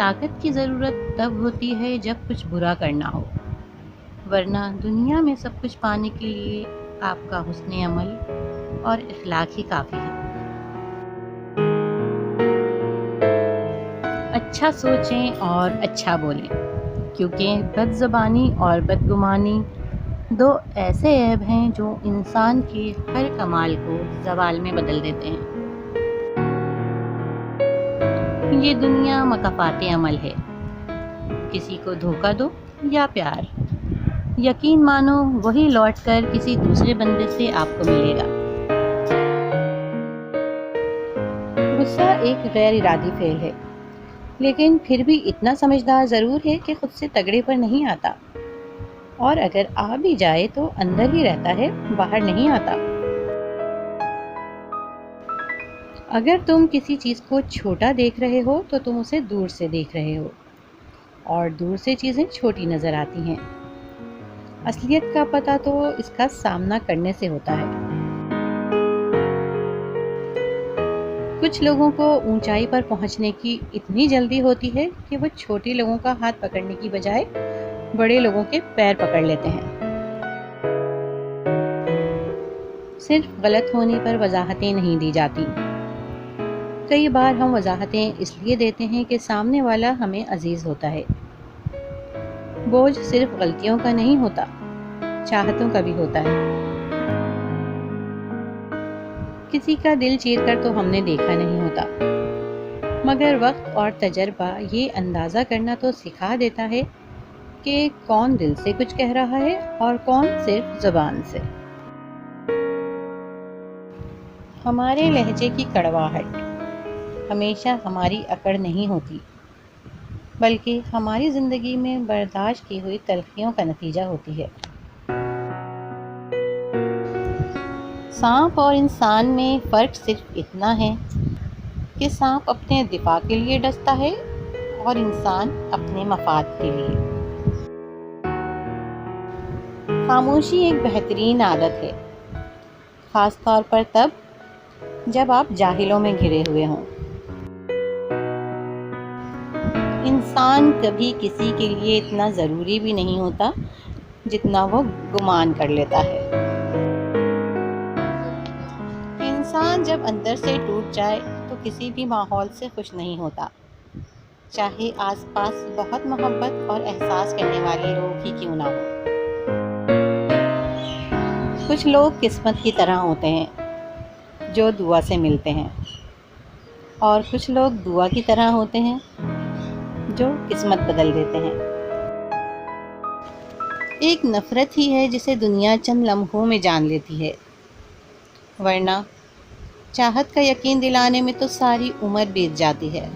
طاقت کی ضرورت تب ہوتی ہے جب کچھ برا کرنا ہو، ورنہ دنیا میں سب کچھ پانے کے لیے آپ کا حسن عمل اور اخلاق ہی کافی ہے۔ اچھا سوچیں اور اچھا بولیں، کیونکہ بد زبانی اور بدگمانی دو ایسے عیب ہیں جو انسان کے ہر کمال کو زوال میں بدل دیتے ہیں۔ یہ دنیا مکافات عمل ہے، کسی کو دھوکہ دو یا پیار، یقین مانو وہی لوٹ کر کسی دوسرے بندے سے آپ کو ملے گا۔ غصہ ایک غیر ارادی فعل ہے، لیکن پھر بھی اتنا سمجھدار ضرور ہے کہ خود سے تگڑے پر نہیں آتا، اور اگر آ بھی جائے تو اندر ہی رہتا ہے، باہر نہیں آتا۔ اگر تم کسی چیز کو چھوٹا دیکھ رہے ہو تو تم اسے دور سے دیکھ رہے ہو، اور دور سے چیزیں چھوٹی نظر آتی ہیں۔ اصلیت کا پتہ تو اس کا سامنا کرنے سے ہوتا ہے۔ کچھ لوگوں کو اونچائی پر پہنچنے کی اتنی جلدی ہوتی ہے کہ وہ چھوٹے لوگوں کا ہاتھ پکڑنے کی بجائے بڑے لوگوں کے پیر پکڑ لیتے ہیں۔ صرف غلط ہونے پر وضاحتیں نہیں دی جاتی۔ کئی بار ہم وضاحتیں اس لیے دیتے ہیں کہ سامنے والا ہمیں عزیز ہوتا ہے۔ بوجھ صرف غلطیوں کا نہیں ہوتا، چاہتوں کا بھی ہوتا ہے۔ کسی کا دل چیر کر تو ہم نے دیکھا نہیں ہوتا، مگر وقت اور تجربہ یہ اندازہ کرنا تو سکھا دیتا ہے کہ کون دل سے کچھ کہہ رہا ہے اور کون صرف زبان سے۔ ہمارے لہجے کی کڑواہٹ ہمیشہ ہماری اکڑ نہیں ہوتی، بلکہ ہماری زندگی میں برداشت کی ہوئی تلخیوں کا نتیجہ ہوتی ہے۔ سانپ اور انسان میں فرق صرف اتنا ہے کہ سانپ اپنے دفاع کے لیے ڈستا ہے اور انسان اپنے مفاد کے لیے۔ خاموشی ایک بہترین عادت ہے، خاص طور پر تب جب آپ جاہلوں میں گھرے ہوئے ہوں۔ انسان کبھی کسی کے لیے اتنا ضروری بھی نہیں ہوتا جتنا وہ گمان کر لیتا ہے۔ انسان جب اندر سے ٹوٹ جائے تو کسی بھی ماحول سے خوش نہیں ہوتا، چاہے آس پاس بہت محبت اور احساس کرنے والے لوگ ہی کیوں نہ ہوں۔ کچھ لوگ قسمت کی طرح ہوتے ہیں جو دعا سے ملتے ہیں، اور کچھ لوگ دعا کی طرح ہوتے ہیں جو قسمت بدل دیتے ہیں۔ ایک نفرت ہی ہے جسے دنیا چند لمحوں میں جان لیتی ہے، ورنہ چاہت کا یقین دلانے میں تو ساری عمر بیت جاتی ہے۔